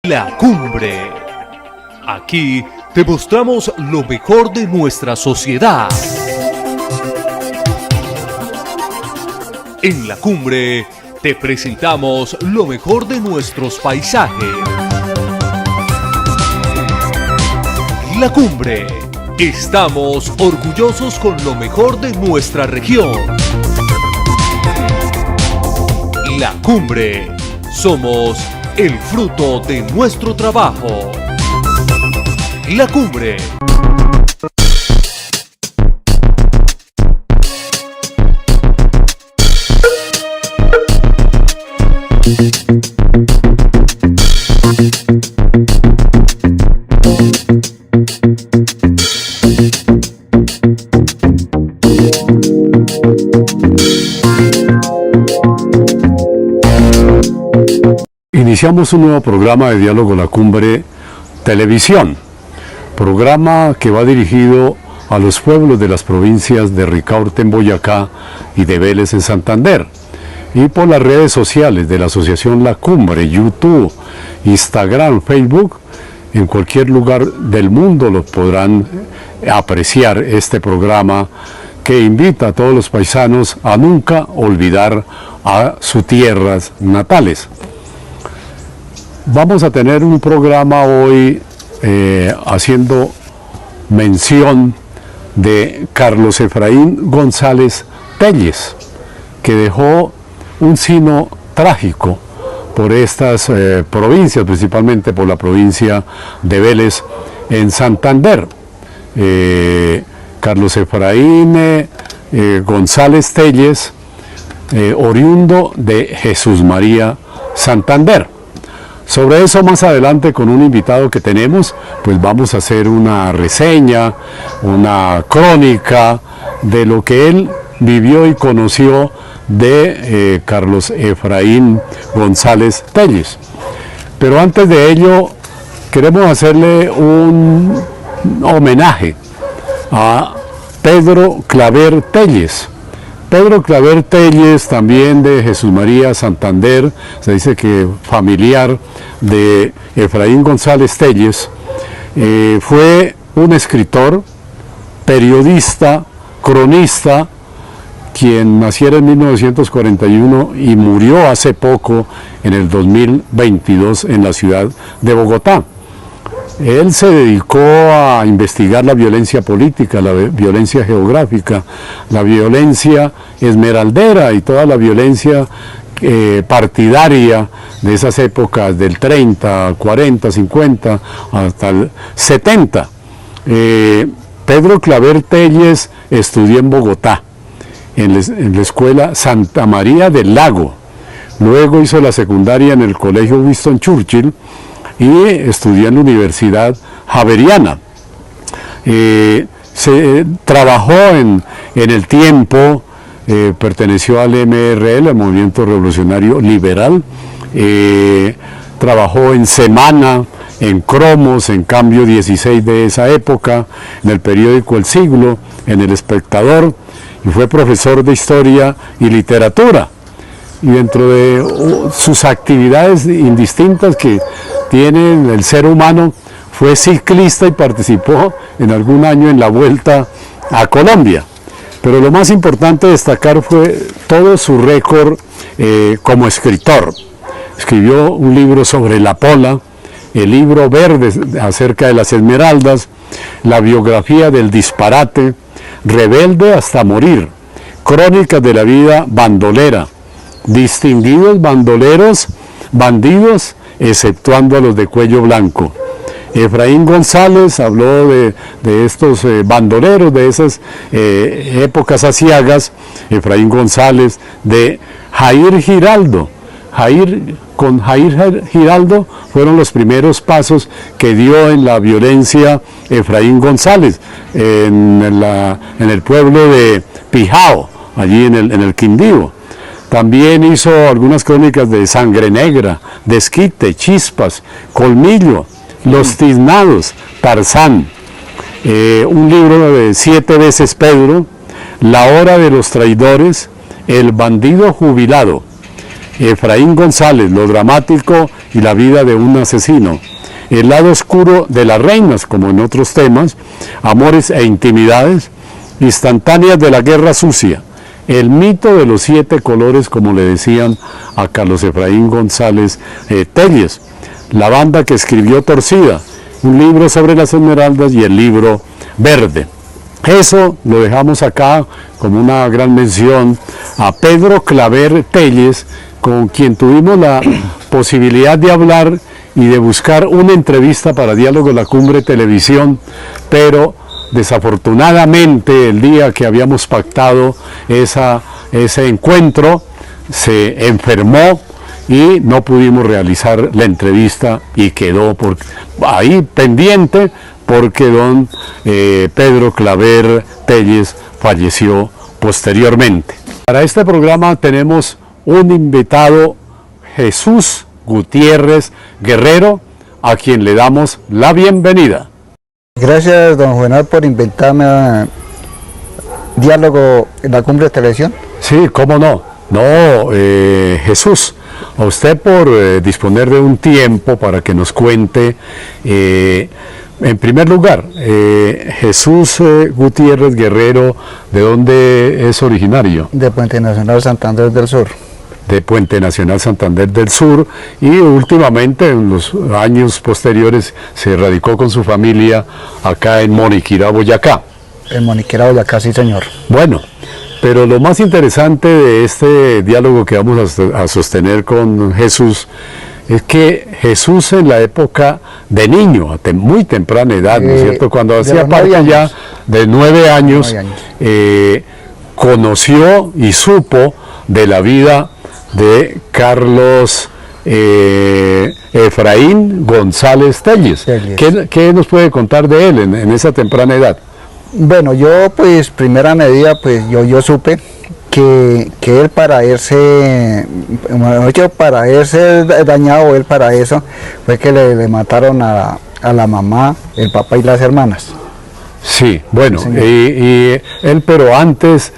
La Cumbre. Aquí te mostramos lo mejor de nuestra sociedad. En La Cumbre te presentamos lo mejor de nuestros paisajes. La Cumbre. Estamos orgullosos con lo mejor de nuestra región. La Cumbre. Somos el fruto de nuestro trabajo. La Cumbre. Iniciamos un nuevo programa de Diálogo La Cumbre Televisión, programa que va dirigido a los pueblos de las provincias de Ricaurte en Boyacá y de Vélez en Santander, y por las redes sociales de la Asociación La Cumbre, YouTube, Instagram, Facebook. En cualquier lugar del mundo lo podrán apreciar este programa que invita a todos los paisanos a nunca olvidar a sus tierras natales. Vamos a tener un programa hoy haciendo mención de Carlos Efraín González Telles, que dejó un signo trágico por estas provincias, principalmente por la provincia de Vélez en Santander. Carlos Efraín González Telles, oriundo de Jesús María, Santander. Sobre eso más adelante con un invitado que tenemos, pues vamos a hacer una reseña, una crónica de lo que él vivió y conoció de Carlos Efraín González Telles. Pero antes de ello, queremos hacerle un homenaje a Pedro Claver Telles. Pedro Claver Telles, también de Jesús María, Santander, se dice que familiar de Efraín González Telles, fue un escritor, periodista, cronista, quien naciera en 1941 y murió hace poco, en el 2022, en la ciudad de Bogotá. Él se dedicó a investigar la violencia política, la violencia geográfica, la violencia esmeraldera y toda la violencia partidaria de esas épocas del 30, 40, 50 hasta el 70. Pedro Claver Telles estudió en Bogotá, en la escuela Santa María del Lago. Luego hizo la secundaria en el colegio Winston Churchill y estudió en la Universidad Javeriana. Se trabajó en el tiempo, perteneció al MRL, al Movimiento Revolucionario Liberal, trabajó en Semana, en Cromos, en Cambio 16 de esa época, en el periódico El Siglo, en El Espectador, y fue profesor de Historia y Literatura. Y dentro de sus actividades indistintas que tiene el ser humano, fue ciclista y participó en algún año en la Vuelta a Colombia. Pero lo más importante destacar fue todo su récord como escritor. Escribió un libro sobre la pola, el libro verde acerca de las esmeraldas, la biografía del disparate, Rebelde hasta morir, crónicas de la vida bandolera, distinguidos bandidos, exceptuando a los de cuello blanco. Efraín González habló de estos bandoleros, de esas épocas aciagas. Efraín González, de Jair Giraldo. Con Jair Giraldo fueron los primeros pasos que dio en la violencia Efraín González, en el pueblo de Pijao, allí en el Quindío. También hizo algunas crónicas de Sangre Negra, Desquite, Chispas, Colmillo, Los Tiznados, Tarzán. Un libro de 7 veces Pedro, La Hora de los Traidores, El Bandido Jubilado. Efraín González, lo dramático y la vida de un asesino. El lado oscuro de las reinas, como en otros temas, amores e intimidades, instantáneas de la guerra sucia. El mito de los 7 colores, como le decían a Carlos Efraín González Telles. La banda que escribió Torcida, un libro sobre las esmeraldas y el libro verde. Eso lo dejamos acá como una gran mención a Pedro Claver Telles, con quien tuvimos la posibilidad de hablar y de buscar una entrevista para Diálogo La Cumbre Televisión, pero desafortunadamente el día que habíamos pactado ese encuentro se enfermó y no pudimos realizar la entrevista y quedó ahí pendiente porque don Pedro Claver Telles falleció posteriormente. Para este programa tenemos un invitado, Jesús Gutiérrez Guerrero, a quien le damos la bienvenida. Gracias, don Juvenal, por invitarme a Diálogo en la Cumbre de Televisión. Sí, cómo no. No, Jesús, a usted por disponer de un tiempo para que nos cuente, en primer lugar, Jesús Gutiérrez Guerrero, ¿de dónde es originario? De Puente Nacional Santander del Sur. De Puente Nacional Santander del Sur, y últimamente en los años posteriores se radicó con su familia acá en Moniquirá, Boyacá. En Moniquirá, Boyacá, sí señor. Bueno, pero lo más interesante de este diálogo que vamos a sostener con Jesús es que Jesús en la época de niño, a muy temprana edad, ¿no es cierto? Cuando hacía parte ya de 9 años, conoció y supo de la vida de Carlos Efraín González Telles. ¿Qué nos puede contar de él en esa temprana edad? Bueno, yo pues primera medida pues yo supe que él para irse dañado, él para eso fue que le mataron a la mamá, el papá y las hermanas. Sí, bueno, sí, y él, pero antes,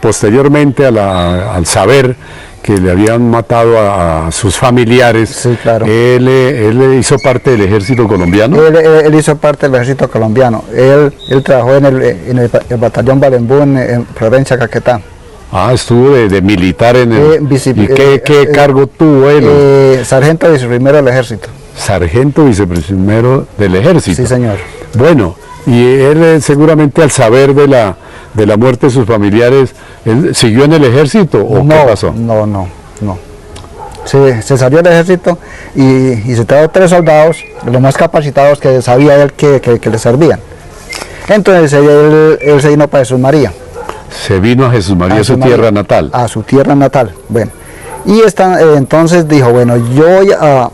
posteriormente al saber que le habían matado a sus familiares, sí, claro. Él hizo parte del ejército colombiano. Él hizo parte del ejército colombiano. Él trabajó en el batallón Balembú en Florencia, Caquetá. Ah, estuvo de militar en el... ¿Y qué cargo tuvo él? Sargento viceprimero del ejército. Sargento viceprimero del ejército. Sí, señor. Bueno, y él seguramente al saber de la muerte de sus familiares, ¿él siguió en el ejército o no, qué pasó? No. Se salió del ejército y se trajo 3 soldados, los más capacitados que sabía él que le servían. Entonces él se vino para Jesús María. Se vino a Jesús María, a su tierra natal. A su tierra natal, bueno. Y entonces dijo, bueno, yo voy a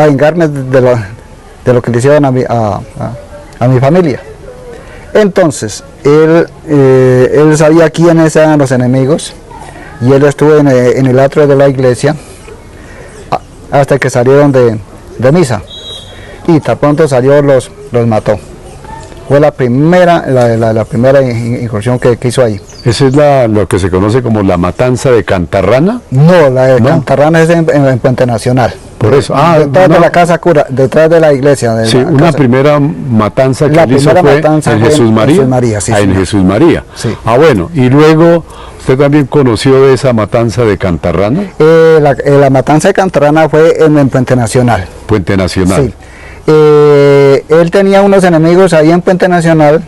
vengarme de lo que le hicieron a mi familia. Entonces, él sabía quiénes eran los enemigos y él estuvo en el atrio de la iglesia hasta que salieron de misa. Y tan pronto salió, los mató. Fue la primera incursión que hizo ahí. ¿Esa es lo que se conoce como la matanza de Cantarrana? No, la de Cantarrana es en Puente Nacional. Por eso, detrás de la casa cura, detrás de la iglesia. Sí, una primera matanza que él hizo fue en Jesús María. Sí, en Jesús María. Sí. Ah, bueno, y luego, ¿usted también conoció de esa matanza de Cantarrana? La matanza de Cantarrana fue en Puente Nacional. Puente Nacional. Sí. Él tenía unos enemigos ahí en Puente Nacional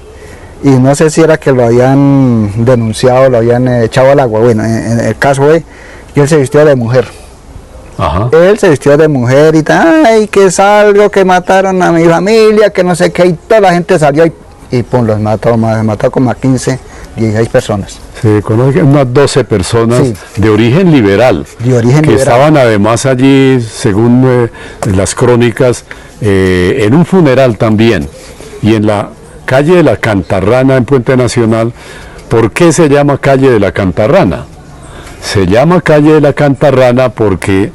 y no sé si era que lo habían denunciado, lo habían echado al agua. Bueno, en el caso fue que él se vistió de mujer. Ajá. Él se vistió de mujer y ay, que salgo, que mataron a mi familia, que no sé qué, y toda la gente salió y pum, los mató como a 15, 16 personas. Se conoce unas 12 personas, sí, de origen liberal. Que estaban además allí, según las crónicas, en un funeral también. Y en la calle de la Cantarrana, en Puente Nacional, ¿por qué se llama calle de la Cantarrana? Se llama calle de la Cantarrana porque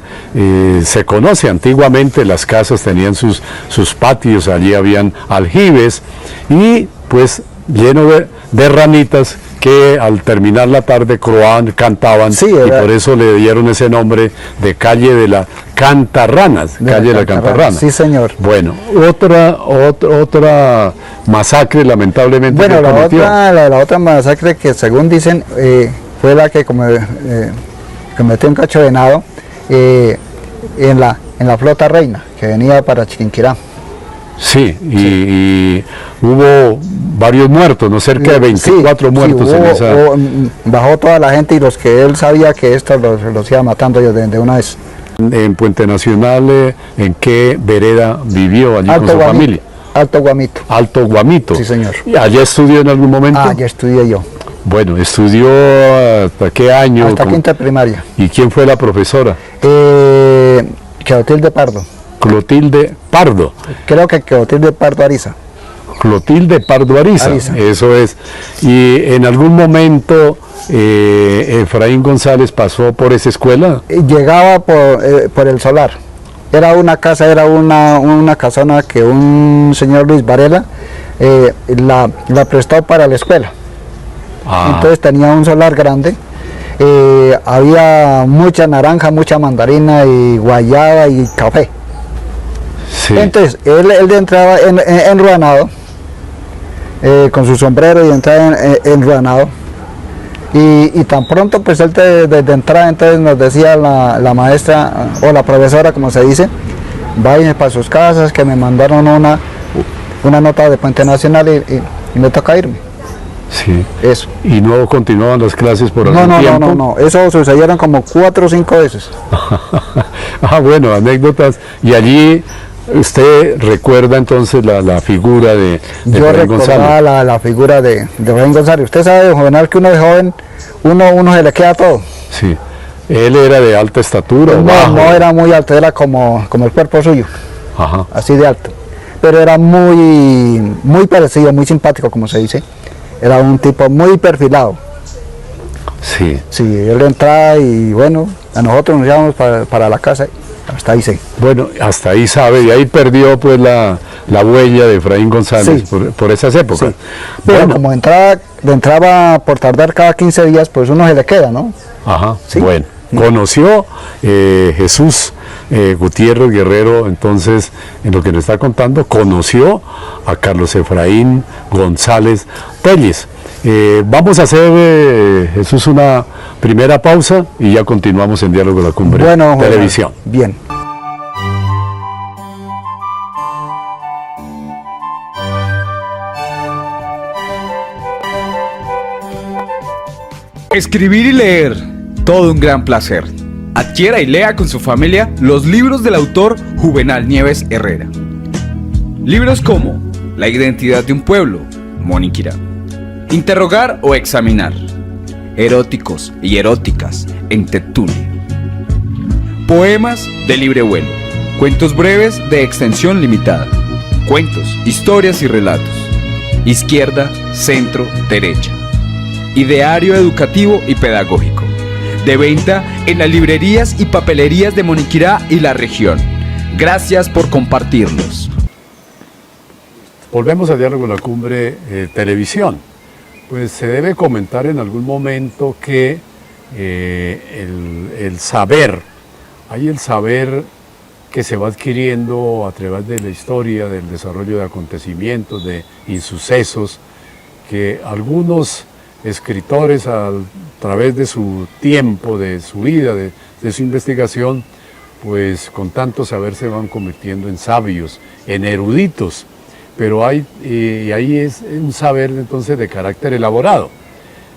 se conoce antiguamente, las casas tenían sus patios, allí habían aljibes y pues lleno de ranitas que al terminar la tarde croaban, cantaban, Sí, y era- por eso le dieron ese nombre de calle de la Cantarranas, calle de la Cantarrana. Sí, señor. Bueno, otra masacre lamentablemente Bueno, que cometió. la otra masacre que según dicen fue la que cometió un cacho de venado en la flota reina que venía para Chiquinquirá. Sí, y hubo varios muertos, ¿no? Cerca de 24 Sí, muertos sí, en esa... bajó toda la gente y los que él sabía que estos los iba matando ellos de una vez. En Puente Nacional, ¿en qué vereda vivió allí con su familia? Alto Guamito. Alto Guamito. Sí, señor. ¿Y allá estudió en algún momento? Ah, ya estudié yo. Bueno, ¿estudió hasta qué año? Hasta quinta primaria. ¿Y quién fue la profesora? Clotilde Pardo. Clotilde Pardo. Creo que Clotilde Pardo Ariza. Clotilde Pardo Ariza, Ariza. eso es. Y en algún momento Efraín González pasó por esa escuela. Llegaba por el solar. Era una casa, era una casona que un señor Luis Varela la prestó para la escuela. Ah, Entonces tenía un solar grande. Había mucha naranja, mucha mandarina y guayaba y café. sí. Entonces él entraba enruanado, con su sombrero y entraba enruanado. Y tan pronto pues él desde entrada entonces nos decía la maestra o la profesora como se dice, vayan para sus casas que me mandaron una nota de Puente Nacional y me toca irme. Sí. Eso. ¿Y no continuaban las clases por algún tiempo? No, eso sucedieron como 4 o 5 veces. Ah, bueno, anécdotas. Y allí usted recuerda entonces la figura de Yo Efraín recordaba González. la figura de Efraín González. Usted sabe, don Juvenal, que uno de joven, uno se le queda todo. Sí. ¿Él era de alta estatura o bajo? No era muy alto, era como el cuerpo suyo, Ajá. así de alto. Pero era muy parecido, muy simpático, como se dice. Era un tipo muy perfilado. Sí. Sí, él entraba y bueno, a nosotros nos íbamos para la casa, hasta ahí sí. Bueno, hasta ahí sabe, y ahí perdió pues la huella de Efraín González Sí. por esas épocas. Sí. Pero Bueno, como entraba por tardar cada 15 días, pues uno se le queda, ¿no? ajá, Sí. bueno, conoció Jesús Gutiérrez Guerrero, entonces, en lo que nos está contando, conoció a Carlos Efraín González Telles. Vamos a hacer, Jesús, una primera pausa y ya continuamos en Diálogo de la Cumbre Bueno, Televisión. bien. Escribir y leer, todo un gran placer. Adquiera y lea con su familia los libros del autor Juvenal Nieves Herrera. Libros como La identidad de un pueblo, Moniquirá. Interrogar o examinar. Eróticos y eróticas en Tetule. Poemas de libre vuelo. Cuentos breves de extensión limitada. Cuentos, historias y relatos. Izquierda, centro, derecha. Ideario educativo y pedagógico. De venta en las librerías y papelerías de Moniquirá y la región. Gracias por compartirlos. Volvemos a Diálogo de la Cumbre Televisión. Pues se debe comentar en algún momento que el saber, hay el saber que se va adquiriendo a través de la historia, del desarrollo de acontecimientos, de insucesos, que algunos escritores a través de su tiempo, de su vida, de su investigación, pues con tanto saber se van convirtiendo en sabios, en eruditos, pero hay, y ahí es un saber entonces de carácter elaborado,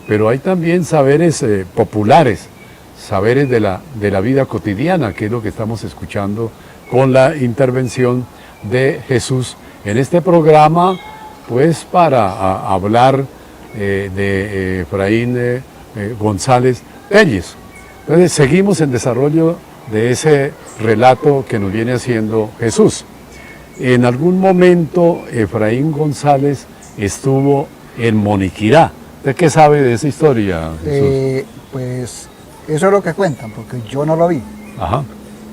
pero hay también saberes populares, saberes de la vida cotidiana, que es lo que estamos escuchando con la intervención de Jesús en este programa, pues para hablar de Efraín González Telles. Entonces seguimos en desarrollo de ese relato que nos viene haciendo Jesús. En algún momento Efraín González estuvo en Moniquirá. ¿Usted qué sabe de esa historia, Jesús? Pues eso es lo que cuentan, porque yo no lo vi. Ajá.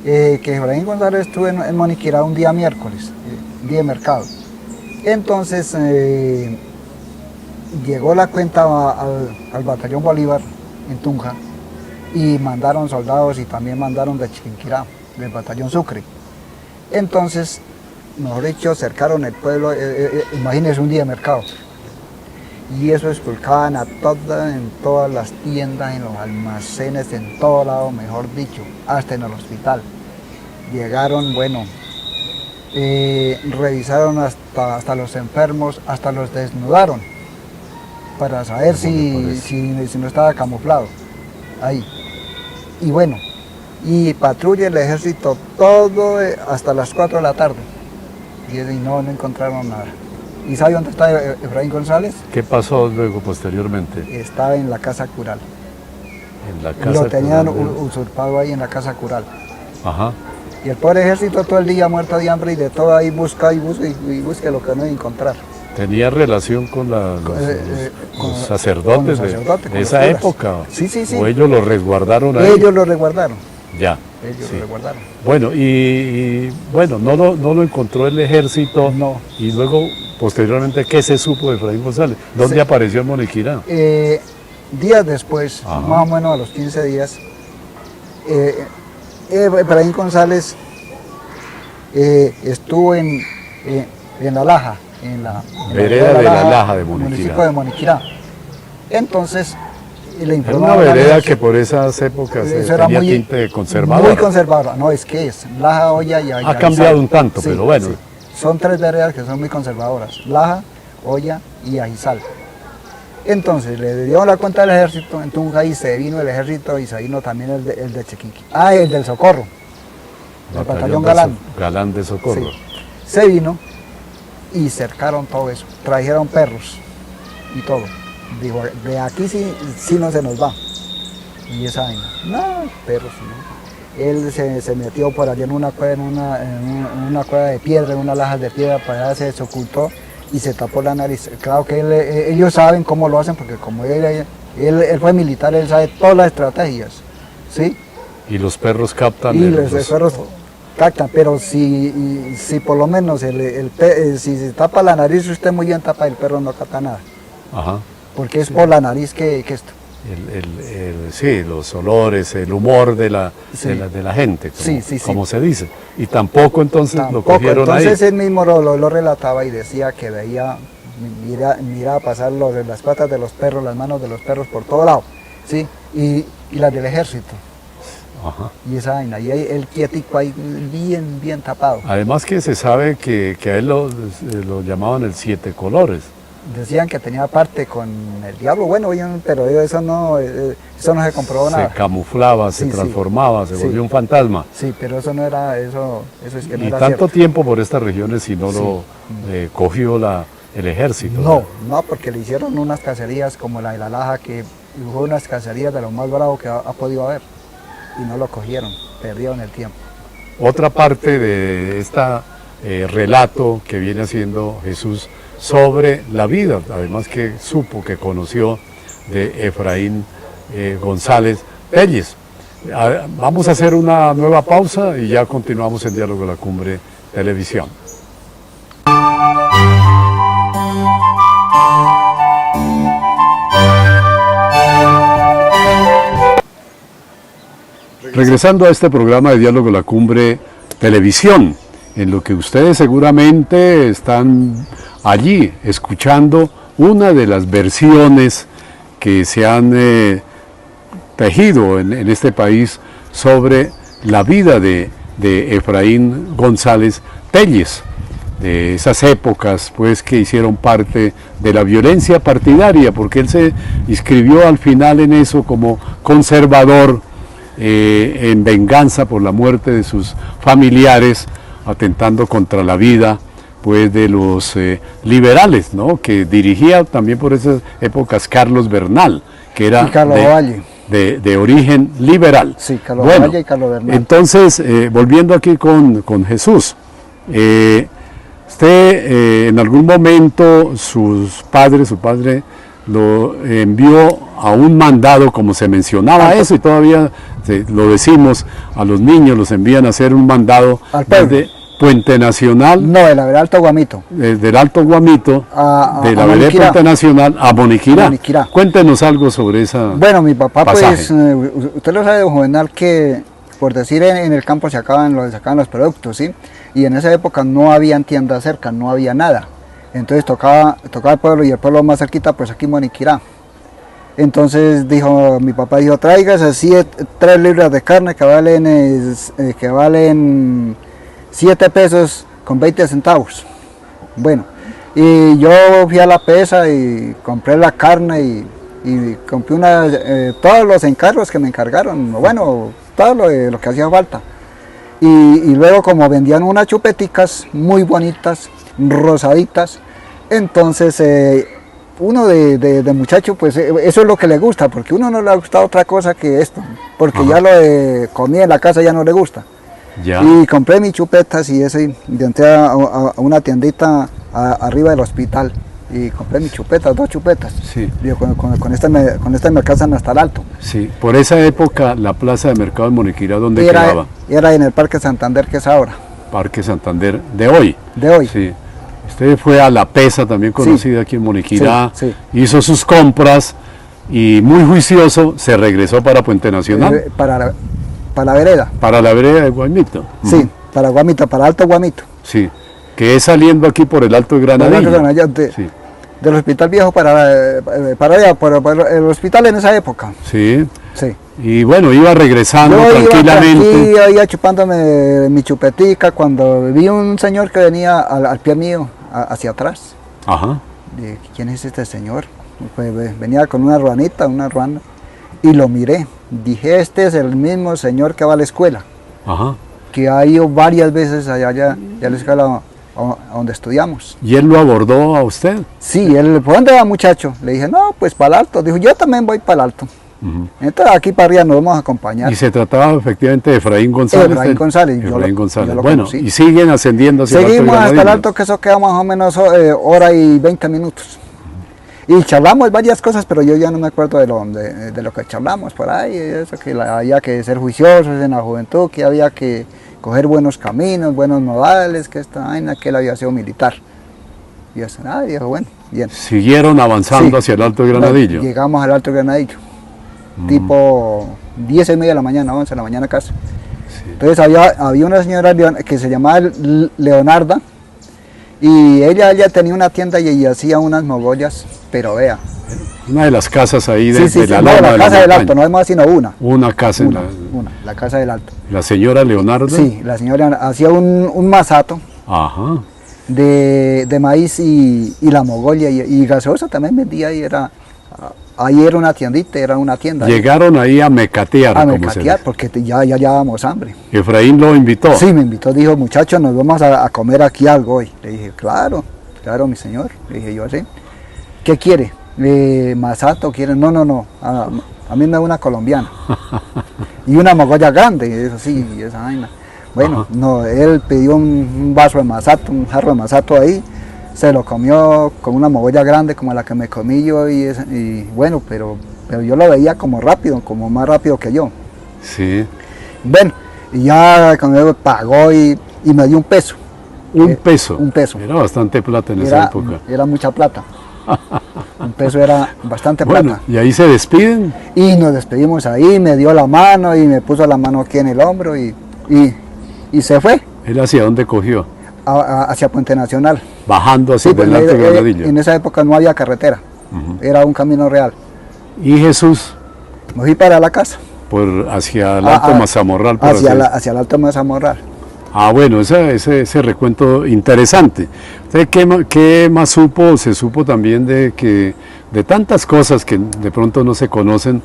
Que Efraín González estuvo en Moniquirá un día miércoles, día de mercado. Entonces, llegó la cuenta al batallón Bolívar en Tunja y mandaron soldados y también mandaron de Chiquinquirá, del batallón Sucre. Entonces, mejor dicho, cercaron el pueblo, imagínense un día de mercado. Y eso esculcaban en todas las tiendas, en los almacenes, en todo lado, mejor dicho, hasta en el hospital. Llegaron, bueno, revisaron hasta los enfermos, hasta los desnudaron, para saber si no estaba camuflado ahí. Y bueno, y patrulla el ejército todo hasta las 4 de la tarde. Y no encontraron nada. ¿Y sabe dónde está Efraín González? ¿Qué pasó luego posteriormente? Estaba en la casa cural. En la casa Lo tenían cural usurpado ahí en la casa cural. Ajá. Y el pobre ejército todo el día muerto de hambre y de todo ahí busca y busca lo que no iba a encontrar. ¿Tenía relación con los sacerdotes con de los esa curas. época? Sí, sí, sí. ¿O ellos lo resguardaron ahí? Ellos lo resguardaron. Ya. Ellos sí. lo resguardaron. Bueno, y bueno, no lo encontró el ejército. No. Y luego, posteriormente, ¿qué se supo de Efraín González? ¿Dónde apareció en Moniquirá? Días después, Ajá. más o menos a los 15 días, Efraín González estuvo en La Laja, en la Vereda de La Laja de municipio Moniquirá. de Moniquirá. Entonces, le Era informaron una al vereda ejército. que por esas épocas Eso era tenía muy- tinte conservador. Muy conservadora, no es que es Laja, Olla y Ha Aizal. cambiado un tanto, Sí, pero bueno. sí. Son 3 veredas que son muy conservadoras, Laja, Olla y Aizal. Entonces le dieron la cuenta al ejército en Tunja y se vino el ejército y se vino también el de Chiquiqui. Ah, el del Socorro, el batallón Galán. Galán de Socorro. Sí. Se vino y cercaron todo eso, trajeron perros y todo. Dijo, de aquí sí no se nos va. Y esa vaina, no, perros no. Él se metió por allá en una cueva, en una cueva de piedra, en unas lajas de piedra, para allá se ocultó y se tapó la nariz. Claro que ellos saben cómo lo hacen, porque como él fue militar, él sabe todas las estrategias, ¿sí? Y los perros captan. Y los perros captan, pero si por lo menos si se tapa la nariz, usted muy bien tapa, el perro no capta nada, Ajá. porque es por la nariz que esto. Sí, los olores, el humor de la gente, como se dice. Y tampoco entonces lo cogieron Entonces ahí. él mismo lo relataba y decía que veía, miraba pasar las patas de los perros, las manos de los perros por todo lado, ¿sí? Y las del ejército. Ajá. Y esa vaina, y ahí el quietico ahí bien tapado. Además que se sabe que a él lo llamaban el 7 colores. Decían que tenía parte con el diablo, bueno, pero eso no se comprobó nada. Se camuflaba, se Sí, sí. transformaba, se Sí. volvió un fantasma. Sí, pero eso no era, eso es que no Y era tanto cierto. tiempo por estas regiones y no Sí. lo cogió el ejército. No, porque le hicieron unas cacerías como la de La Laja, que fue unas cacerías de lo más bravo que ha podido haber. Y no lo cogieron, perdieron el tiempo. Otra parte de este relato que viene haciendo Jesús sobre la vida, además que supo, que conoció de Efraín González Telles. Vamos a hacer una nueva pausa y ya continuamos en Diálogo de la Cumbre Televisión. Regresando a este programa de Diálogo de la Cumbre Televisión, en lo que ustedes seguramente están allí escuchando una de las versiones que se han tejido en este país sobre la vida de Efraín González Telles, de esas épocas pues que hicieron parte de la violencia partidaria, porque él se inscribió al final en eso como conservador, en venganza por la muerte de sus familiares, atentando contra la vida pues de los liberales, ¿no? Que dirigía también por esas épocas Carlos Bernal, que era Carlos Valle. de origen liberal. Sí, Carlos Valle y Carlos Bernal. Entonces, volviendo aquí con Jesús, usted en algún momento su padre lo envió a un mandado, como se mencionaba eso, y todavía lo decimos, a los niños los envían a hacer un mandado Al pueblo. Puente Nacional, No, de la vereda Alto Guamito. del Alto Guamito, de la vereda Moniquirá. Puente Nacional a Moniquirá. Moniquirá. Cuéntenos algo sobre esa. Bueno, mi papá, pasaje. pues, usted lo sabe, don Juvenal, que por decir en el campo se sacaban los productos, ¿sí? Y en esa época no habían tiendas cerca, no había nada. Entonces tocaba el pueblo, y el pueblo más cerquita, pues aquí Moniquirá. Entonces mi papá dijo, tráigase así 3 libras de carne que valen 7 pesos con 20 centavos. Bueno, y yo fui a la pesa y compré la carne y compré todos los encargos que me encargaron, bueno, todo lo que hacía falta. Y luego, como vendían unas chupeticas muy bonitas, rosaditas, entonces uno de muchacho, pues eso es lo que le gusta, porque uno no le gusta otra cosa que esto, porque Ajá. ya lo de comida en la casa ya no le gusta. Ya. Y compré mis chupetas y entré a una tiendita arriba del hospital y compré mis chupetas, 2 chupetas. Sí. Digo, con esta me alcanzan hasta el alto. Sí, por esa época la plaza de mercado de Moniquirá, ¿dónde Era, quedaba? era en el Parque Santander, que es ahora, Parque Santander de hoy. de hoy. Sí. Usted fue a La Pesa, también conocida aquí en Moniquirá, Sí, hizo sus compras y muy juicioso se regresó para Puente Nacional, Para la vereda. para la vereda de Guamito. Sí, Ujú. para Guamito, para Alto Guamito. Sí, que es saliendo aquí por el Alto de Granadillo. Sí, Del hospital viejo para allá, por el hospital en esa época. sí. Sí. Y bueno, iba regresando Yo iba tranquilamente. iba chupándome mi chupetica cuando vi un señor que venía al pie mío, hacia atrás. Ajá, Dije, ¿quién es este señor? Pues venía con una ruana, y lo miré. Dije, este es el mismo señor que va a la escuela, ajá. que ha ido varias veces allá a la escuela a donde estudiamos. ¿Y él lo abordó a usted? Sí, él, ¿por dónde va, muchacho? Le dije, no, pues para el Alto. Dijo, yo también voy para el Alto. Ujú. Entonces aquí para arriba nos vamos a acompañar. Y se trataba efectivamente de Efraín González. Efraín González, Efraín González. yo lo Bueno, conocí. y siguen ascendiendo hacia Seguimos el Alto hasta el Granadillo. Alto, que eso queda más o menos hora y 20 minutos. Y charlamos varias cosas, pero yo ya no me acuerdo de lo que charlamos por ahí. Eso que había que ser juiciosos en la juventud, que había que coger buenos caminos, buenos modales, que esta vaina, que él había sido militar. Y eso, dijo, bueno, bien. Siguieron avanzando Sí. hacia el Alto Granadillo. Llegamos al Alto Granadillo, tipo 10:30 de la mañana, 11 de la mañana casi. Entonces había una señora que se llamaba Leonarda, y ella tenía una tienda y ella hacía unas mogollas, pero vea. Una de las casas ahí de, de la no, loma la de la casa del montaña. Alto, no es más sino una. Una casa en La casa del Alto. la señora Leonardo. Sí, la señora hacía un masato Ajá. de maíz y la mogolla y gaseosa también vendía ahí era una tiendita, era una tienda. Llegaron ahí a mecatear. a como se mercatear dice. porque ya llevábamos hambre. Efraín lo invitó. Sí, me invitó, dijo, muchachos, nos vamos a comer aquí algo hoy. Le dije, claro, mi señor. Le dije yo así. ¿Qué quiere? ¿Masato quiere? No, a mí me da una colombiana. Y una mogolla grande, eso sí, y esa vaina. Bueno, Ajá. no, él pidió un vaso de masato, un jarro de masato ahí, se lo comió con una mogolla grande como la que me comí yo y bueno, pero yo lo veía como rápido, como más rápido que yo. Sí. Bueno, y ya cuando él pagó y me dio un peso. Un peso. Un peso. Era bastante plata en esa época. Era mucha plata. Un peso era bastante Bueno, plata. y ahí se despiden. Y nos despedimos ahí, me dio la mano y me puso la mano aquí en el hombro y se fue ¿Él hacia dónde cogió? hacia Puente Nacional. Bajando hacia pues, el Alto Granadillo. en esa época no había carretera, era un camino real. Y Jesús, Me fui para la casa, hacia el Alto Mazamorral. por así decirlo. hacia el Alto Mazamorral. Bueno, ese recuento interesante. ¿Usted qué más supo? Se supo también de tantas cosas que de pronto no se conocen,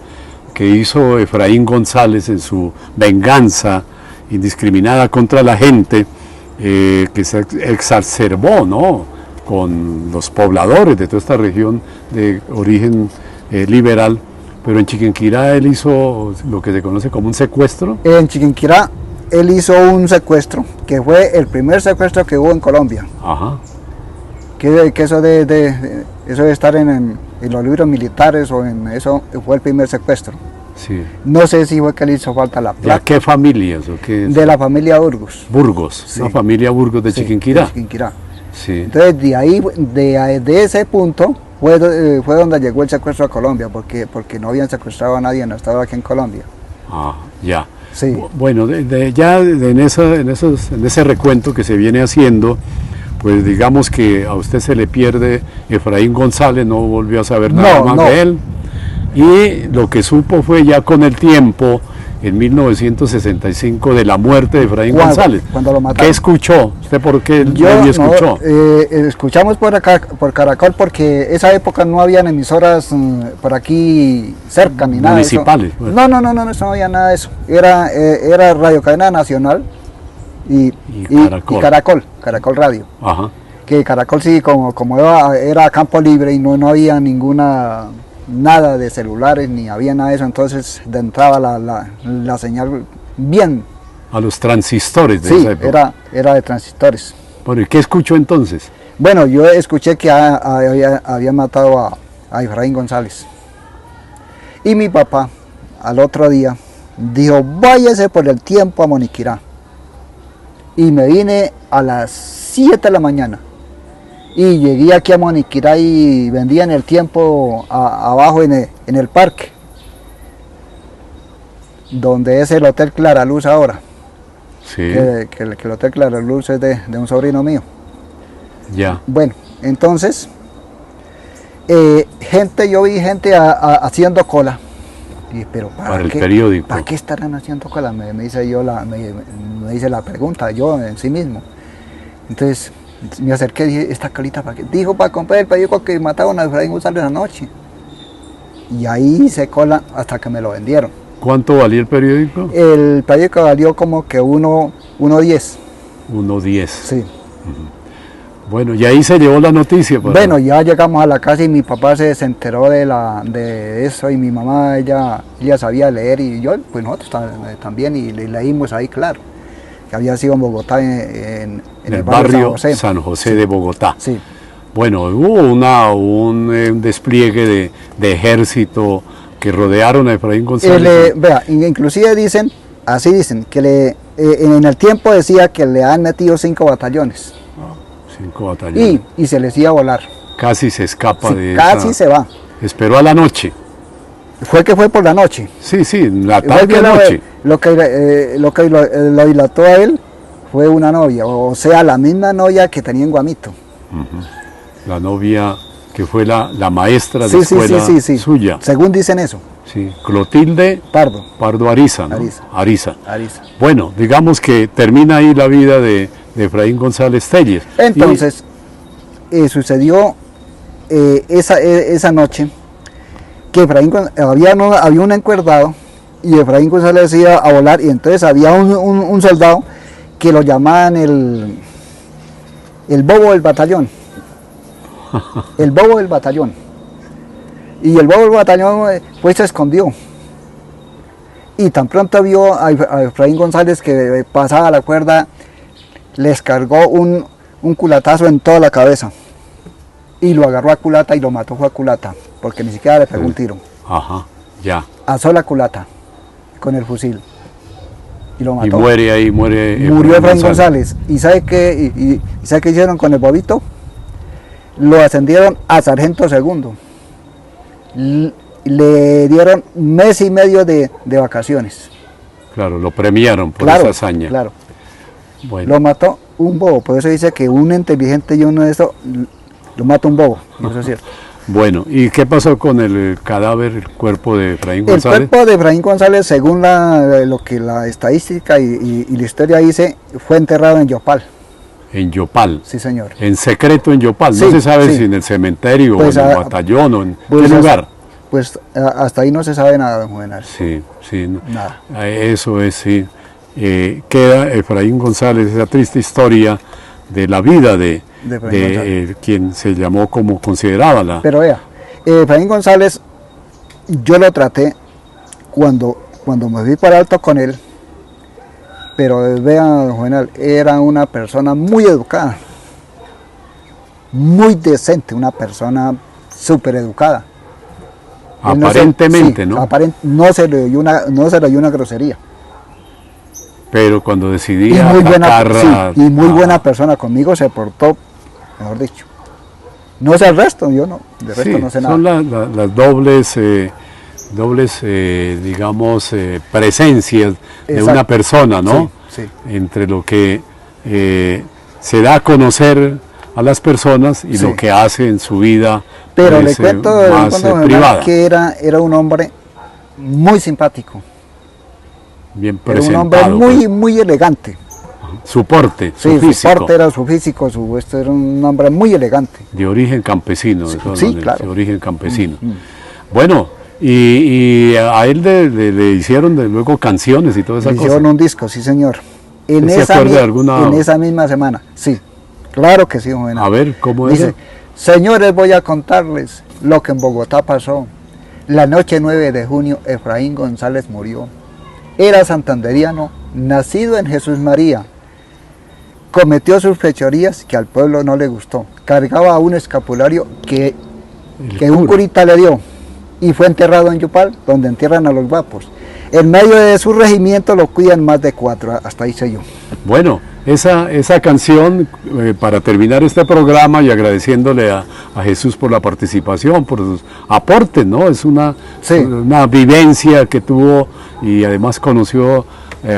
que hizo Efraín González en su venganza indiscriminada contra la gente, que se exacerbó, ¿no?, con los pobladores de toda esta región de origen liberal. Pero en Chiquinquirá él hizo lo que se conoce como un secuestro. En Chiquinquirá él hizo un secuestro, que fue el primer secuestro que hubo en Colombia. Ajá. Que eso de estar en los libros militares o en eso fue el primer secuestro. Sí. No sé si fue que le hizo falta la ¿De plata. qué familias o qué? De la familia Burgos. Burgos, Sí. una familia Burgos de Sí, Chiquinquirá. de Chiquinquirá. Sí. Entonces de ahí, de ese punto, fue donde llegó el secuestro a Colombia, porque no habían secuestrado a nadie, no estaba aquí en Colombia. Ah, ya. Sí. Bueno, en ese recuento que se viene haciendo, pues digamos que a usted se le pierde Efraín González, no volvió a saber nada más de él. Y lo que supo fue ya con el tiempo, en 1965, de la muerte de Efraín González. Cuando lo mataron. ¿Qué escuchó? ¿Usted por qué Yo medio escuchó? Escuchamos por acá, por Caracol, porque esa época no habían emisoras por aquí cerca ni nada. Municipales. De eso. No había nada de eso. Era Radio Cadena Nacional y Caracol Radio. Ajá. Que Caracol sí, como era campo libre y no había nada de celulares ni había nada de eso, entonces entraba la señal bien. A los transistores de Sí, esa época. era de transistores. Bueno, ¿y qué escuchó entonces? Bueno, yo escuché que había matado a Efraín González. Y mi papá, al otro día, dijo, váyase por el tiempo a Moniquirá. Y me vine a las 7 de la mañana. Y llegué aquí a Moniquirá y vendía en el tiempo abajo en el parque, donde es el Hotel Claraluz ahora. Sí. Que el Hotel Claraluz es de un sobrino mío. Ya. Bueno, entonces, yo vi gente haciendo cola. Y, pero para el periódico. ¿Para qué estarán haciendo cola? Me hice la pregunta, yo en sí mismo. Entonces, me acerqué y dije, ¿esta colita para qué? Dijo, para comprar el periódico que mataron a Efraín González anoche. Y ahí hice cola hasta que me lo vendieron. ¿Cuánto valía el periódico? El periódico valió como que 1.10. 1.10. Sí. Bueno, y ahí se llevó la noticia. Bueno, ya llegamos a la casa y mi papá se enteró de eso y mi mamá, ella sabía leer y yo, pues nosotros también y leímos ahí, claro, que había sido en Bogotá, en el barrio San José de Bogotá. Sí. Bueno, hubo un despliegue de ejército que rodearon a Efraín González. Vea, inclusive dicen que en el tiempo decía que le han metido 5 batallones. 5 batallones. Y se les iba a volar. Casi se escapa de casi se va. Esperó a la noche. Fue por la noche. Sí, la tarde noche. Lo que dilató a él fue una novia, o sea, la misma novia que tenía en Guamito. La novia que fue la maestra de escuela suya. Según dicen eso. Sí, Clotilde Pardo Ariza, ¿no? Ariza. Bueno, digamos que termina ahí la vida de Efraín González Telles. Entonces, sucedió esa noche que había un encuerdado y Efraín González iba a volar y entonces había un soldado que lo llamaban el bobo del batallón. El bobo del batallón. Y el bobo del batallón pues se escondió. Y tan pronto vio a Efraín González que pasaba la cuerda, les cargó un culatazo en toda la cabeza. Y lo agarró a culata y lo mató fue a culata, porque ni siquiera le pegó un tiro. Ajá, ya. Asó la culata con el fusil. Y lo mató. Y muere ahí, murió Efraín González. ¿Y sabe qué hicieron con el bobito? Lo ascendieron a sargento segundo. Le dieron 1 mes y medio de vacaciones. Claro, lo premiaron por esa hazaña. Claro. Bueno. Lo mató un bobo, por eso dice que un inteligente y uno de eso lo mata un bobo, eso es cierto. Bueno, ¿y qué pasó con el cadáver, el cuerpo de Efraín González? El cuerpo de Efraín González, según lo que la estadística y la historia dice, fue enterrado en Yopal. En Yopal. Sí, señor. En secreto en Yopal. Sí, no se sabe si en el cementerio pues o en el batallón o en qué lugar. Pues hasta ahí no se sabe nada, don Juvenal. Sí, nada. Eso es, sí. Queda Efraín González, esa triste historia de la vida de quien se llamó como consideraba la... Pero vea, Efraín González, yo lo traté cuando me fui para Alto con él, pero vea, don Juvenal, era una persona muy educada, muy decente, una persona súper educada. Él Aparentemente, sí, ¿no? no se le oyó una grosería. Pero cuando Y decidía muy atacar sí, y muy buena persona conmigo, se portó, mejor dicho. No sé el resto, yo no, de resto sí, no sé nada. son las dobles digamos, presencias de Exacto. una persona, ¿no? Sí, sí. Entre lo que se da a conocer a las personas y Sí. lo que hace en su vida Pero pues, le cuento más privada, que era un hombre muy simpático. bien Era un presentado. hombre pues. muy elegante. Su porte, su Sí, su físico, porte era su físico, esto era un hombre muy elegante. de origen campesino, de todas Sí, maneras, claro. de origen campesino. Bueno, y a él le hicieron luego canciones y toda esa Le cosa. hicieron un disco, sí señor. En ¿Se acuerda de alguna? en esa misma semana, sí. Claro que sí, joven. A ver, ¿cómo es? Dice, señores, voy a contarles lo que en Bogotá pasó. La noche 9 de junio, Efraín González murió. Era santanderiano, nacido en Jesús María. Cometió sus fechorías que al pueblo no le gustó. Cargaba un escapulario que un curita le dio y fue enterrado en Yopal, donde entierran a los guapos. En medio de su regimiento lo cuidan más de 4, hasta ahí sé yo. Bueno, esa canción, para terminar este programa y agradeciéndole a Jesús por la participación, por sus aportes, ¿no? Es una vivencia que tuvo y además conoció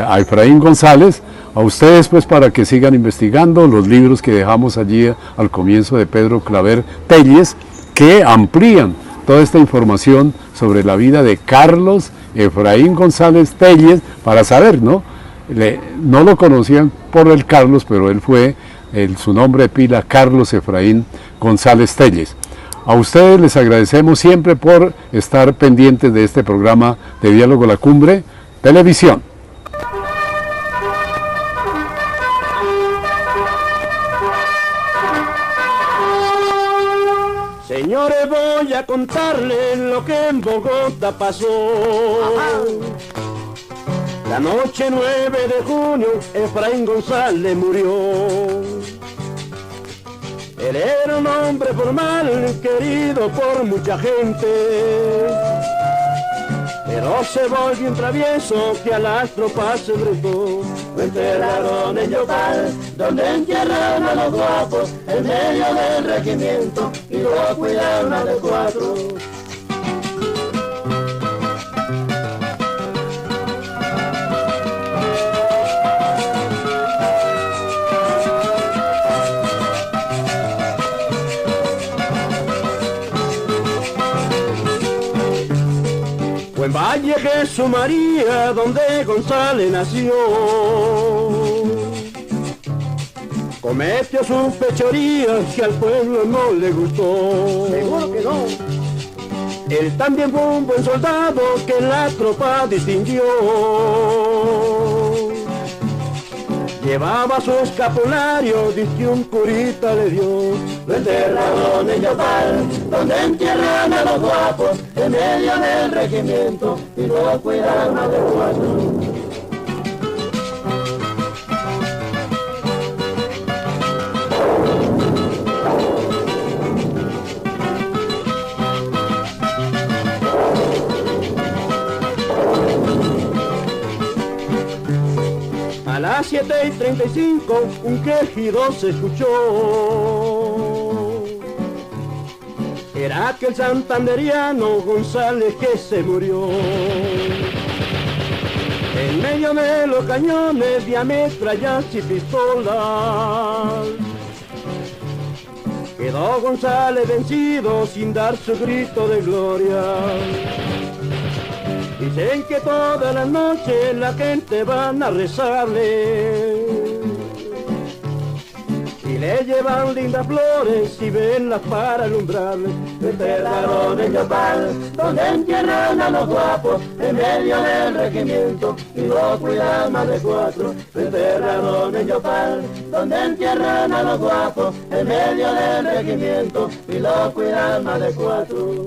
a Efraín González. A ustedes, pues, para que sigan investigando los libros que dejamos allí al comienzo de Pedro Claver Telles, que amplían toda esta información sobre la vida de Carlos Efraín González Telles, para saber, ¿no? No lo conocían por el Carlos, pero él fue, su nombre de pila, Carlos Efraín González Telles. A ustedes les agradecemos siempre por estar pendientes de este programa de Diálogo La Cumbre Televisión. Señores, voy a contarles lo que en Bogotá pasó. La noche 9 de junio, Efraín González murió. Él era un hombre formal, querido por mucha gente, pero se volvió un travieso que a las tropas se enfrentó. Lo enterraron en Yopal, donde entierran a los guapos, en medio del regimiento, y lo cuidaron a de 4. Fue en Valle Jesús María, donde González nació. Cometió sus fechorías que al pueblo no le gustó. Seguro que no. Él también fue un buen soldado que la tropa distinguió. Llevaba su escapulario, que un curita le dio. Lo enterraron en Yopal, donde entierran a los guapos, en medio del regimiento, y lo cuidaron a de 4. A las 7:35 un quejido se escuchó. Era aquel santanderiano González que se murió. En medio de los cañones de ametrallas y pistolas, quedó González vencido sin dar su grito de gloria. Dicen que todas las noches la gente van a rezarle y le llevan lindas flores y velas para alumbrarle. Lo enterraron en Yopal, donde entierran a los guapos, en medio del regimiento, y lo cuidan más de 4. Lo enterraron en Yopal, donde entierran a los guapos, en medio del regimiento, y lo cuidan más de 4.